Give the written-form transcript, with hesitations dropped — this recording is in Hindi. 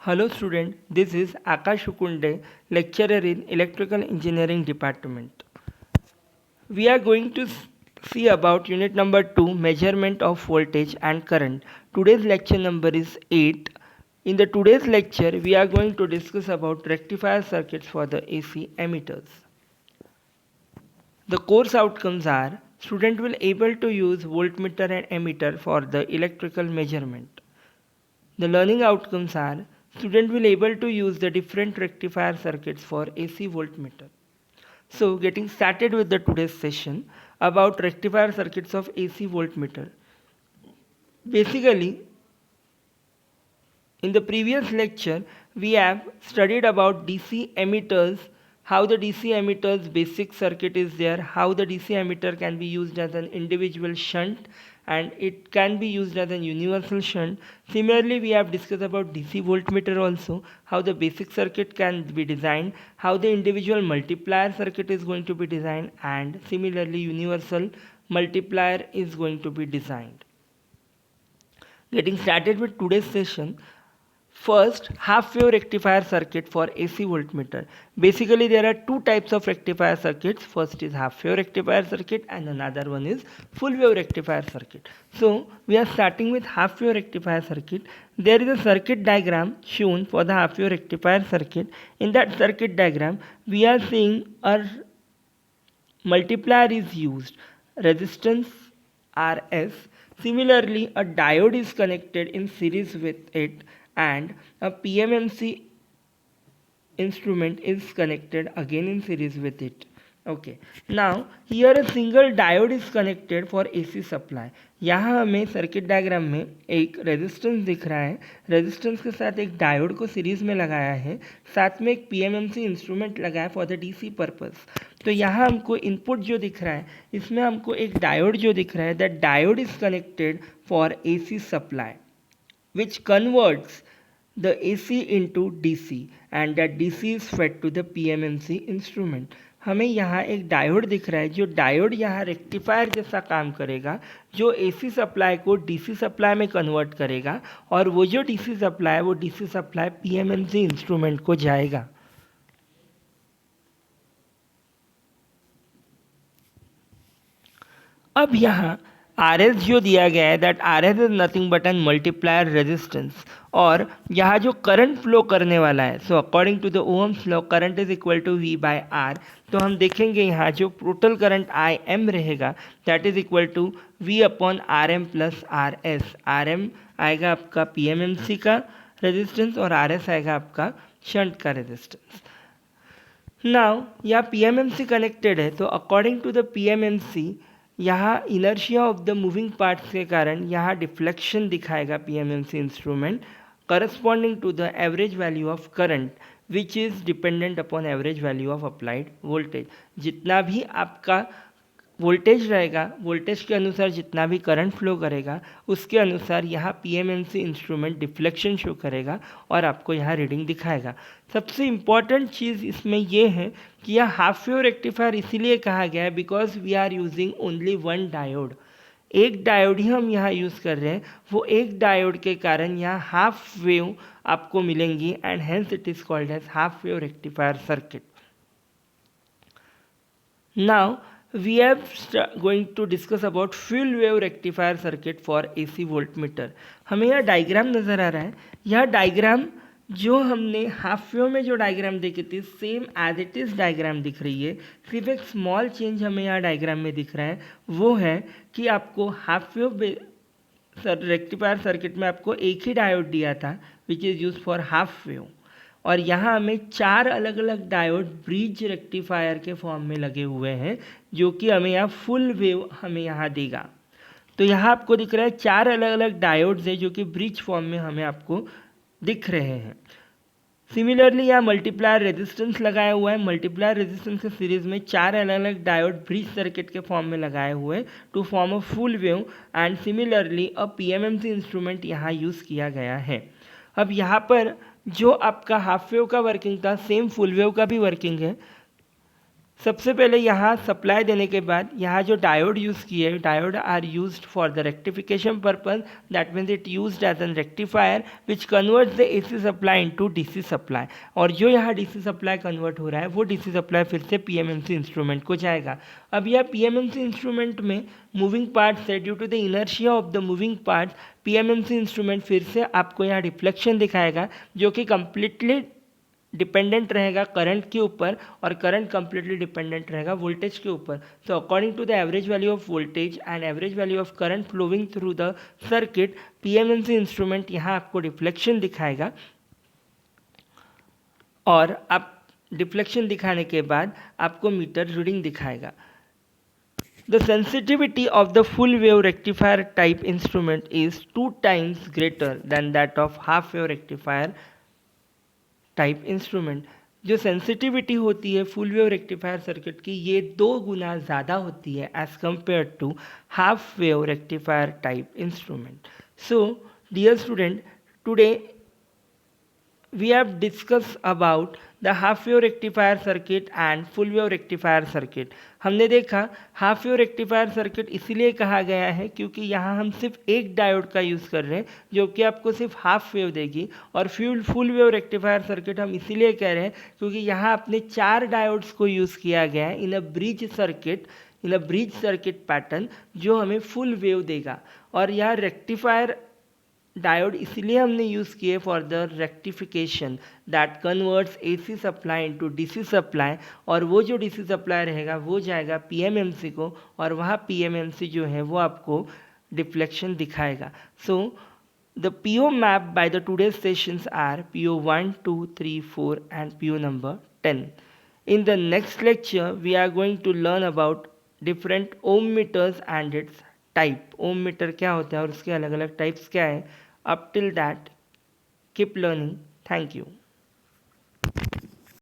Hello student, this is Akash Ukunde, lecturer in Electrical Engineering Department. We are going to see about unit number 2, measurement of voltage and current. Today's lecture number is 8. In the today's lecture, we are going to discuss about rectifier circuits for the AC emitters. The course outcomes are student will able to use voltmeter and emitter for the electrical measurement. The learning outcomes are student will able to use the different rectifier circuits for AC voltmeter. So getting started with the today's session about rectifier circuits of AC voltmeter. Basically, in the previous lecture, we have studied about DC emitters, how the DC emitters basic circuit is there, how the DC emitter can be used as an individual shunt and it can be used as a universal shunt. Similarly, we have discussed about DC voltmeter also, how the basic circuit can be designed, how the individual multiplier circuit is going to be designed, and similarly universal multiplier is going to be designed. Getting started with today's session, first, half-wave rectifier circuit for AC voltmeter. Basically, there are two types of rectifier circuits. First is half-wave rectifier circuit and another one is full-wave rectifier circuit. So, we are starting with half-wave rectifier circuit. There is a circuit diagram shown for the half-wave rectifier circuit. In that circuit diagram, we are seeing a multiplier is used, resistance Rs. Similarly, a diode is connected in series with it and a PMMC instrument is connected again in series with it. Okay, now here a single diode is connected for AC supply. यहाँ हमें सर्किट डायग्राम में एक रेजिस्टेंस दिख रहा है, रेजिस्टेंस के साथ एक डायोड को सीरीज में लगाया है, साथ में एक PMMC इंस्ट्रूमेंट लगाया फॉर द DC पर्पस. तो यहाँ हमको इनपुट जो दिख रहा है इसमें हमको एक डायोड जो दिख रहा है, that diode is connected for AC supply which converts the AC into DC and that DC is fed to the PMMC instrument. हमें यहाँ एक डायोड दिख रहा है, जो डायोड यहाँ रेक्टिफायर जैसा काम करेगा, जो AC सप्लाई को DC सप्लाई में कन्वर्ट करेगा और वो जो DC सप्लाई है वो DC सप्लाई PMMC इंस्ट्रूमेंट को जाएगा. अब यहाँ RS जो दिया गया है, that RS is nothing but an multiplier resistance, और यहाँ जो करंट फ्लो करने वाला है, so according to the Ohm's law current is equal to V by R. तो हम देखेंगे यहाँ जो टोटल करंट IM रहेगा that is equal to V upon RM plus RS. RM आएगा आपका PMMC का रेजिस्टेंस और RS आएगा आपका शंट का रेजिस्टेंस. नाउ यहाँ PMMC कनेक्टेड है, तो अकॉर्डिंग टू द PMMC यहाँ inertia of the moving parts के कारण यहाँ डिफ्लेक्शन दिखाएगा PMMC instrument corresponding to the average value of current which is dependent upon average value of applied voltage. जितना भी आपका वोल्टेज रहेगा, वोल्टेज के अनुसार जितना भी करंट फ्लो करेगा उसके अनुसार यहाँ PMMC इंस्ट्रूमेंट डिफ्लेक्शन शो करेगा और आपको यहाँ रीडिंग दिखाएगा. सबसे इम्पॉर्टेंट चीज़ इसमें ये है कि यह हाफ वेव रेक्टिफायर इसीलिए कहा गया है because we are using only one diode. एक डायोड ही हम यहाँ यूज़ कर रहे हैं, वो एक डायोड के कारण यहाँ हाफ वेव आपको मिलेंगी and hence it is called as half wave rectifier circuit. Now we are going to discuss about full wave rectifier circuit for AC voltmeter. हमें यह डायग्राम नज़र आ रहा है. यह डायग्राम जो हमने हाफ वेव में जो डायग्राम देखी थी same as it is diagram दिख रही है. सिर्फ एक स्मॉल चेंज हमें यहाँ डायग्राम में दिख रहा है, वो है कि आपको हाफ वेव रेक्टिफायर सर्किट में आपको एक ही डायोड दिया था which is use for half wave, और यहाँ हमें 4 अलग अलग डायोड ब्रिज रेक्टिफायर के फॉर्म में लगे हुए हैं जो कि हमें यहाँ फुल वेव हमें यहाँ देगा. तो यहाँ आपको दिख रहा है 4 अलग अलग डायोड्स हैं जो कि ब्रिज फॉर्म में हमें आपको दिख रहे हैं. सिमिलरली यहाँ मल्टीप्लायर रेजिस्टेंस लगाया हुआ है. मल्टीप्लायर रेजिस्टेंस के सीरीज में 4 अलग अलग डायोड ब्रिज सर्किट के फॉर्म में लगाए हुए हैं to form a full wave and similarly a PMMC instrument यहाँ यूज़ किया गया है. अब यहाँ पर जो आपका हाफ वेव का वर्किंग था सेम फुल वेव का भी वर्किंग है. सबसे पहले यहाँ सप्लाई देने के बाद यहाँ जो डायोड यूज़ किए, diode are used for the rectification purpose, that means it used as an rectifier which converts the AC supply into DC supply. और जो यहाँ डीसी सप्लाई कन्वर्ट हो रहा है वो डीसी सप्लाई फिर से पीएमएमसी इंस्ट्रूमेंट को जाएगा। अब यह पीएमएमसी इंस्ट्रूमेंट में मूविंग पार्ट्स है, due to the inertia of the moving parts PMMC instrument फिर से आपको यहाँ रिफ्लेक्शन दिखाएगा जो कि कंप्लीटली डिपेंडेंट रहेगा करंट के ऊपर, और करंट कंप्लीटली डिपेंडेंट रहेगा वोल्टेज के ऊपर। So according to the average value of voltage and average value of current flowing through the circuit, PMMC instrument यहाँ आपको डिफ्लेक्शन दिखाएगा। और आप डिफ्लेक्शन दिखाने के बाद आपको मीटर रीडिंग दिखाएगा। The sensitivity of the full wave rectifier type instrument is 2 times greater than that of half wave rectifier type instrument. जो सेंसिटिविटी होती है फुल वेव रेक्टिफायर सर्किट की, ये 2 गुना ज़्यादा होती है as compare to half wave rectifier type instrument. So dear student, today we have discussed about the half wave rectifier circuit and full wave rectifier circuit। हमने देखा हाफ वेव रेक्टिफायर सर्किट इसलिए कहा गया है क्योंकि यहाँ हम सिर्फ एक डायोड का यूज़ कर रहे हैं जो कि आपको सिर्फ हाफ वेव देगी, और फुल वेव रेक्टिफायर सर्किट हम इसीलिए कह रहे हैं क्योंकि यहाँ अपने 4 डायोड्स को यूज़ किया गया है इन अ ब्रिज सर्किट पैटर्न जो हमें फुल वेव देगा। और यह रेक्टिफायर डायोड इसलिए हमने यूज़ किए for the rectification that converts AC supply into DC supply, और वो जो डीसी सप्लाई रहेगा वो जाएगा पीएमएमसी को, और वहाँ पीएमएमसी जो है वो आपको डिफ्लेक्शन दिखाएगा। So the PO map by the today sessions are PO 1, 2, 3, 4 and PO number 10. In the next lecture we are going to learn about different ohm meters and its type. Ohm meter क्या होता है और उसके अलग अलग टाइप्स क्या है। Up till that keep learning. Thank you.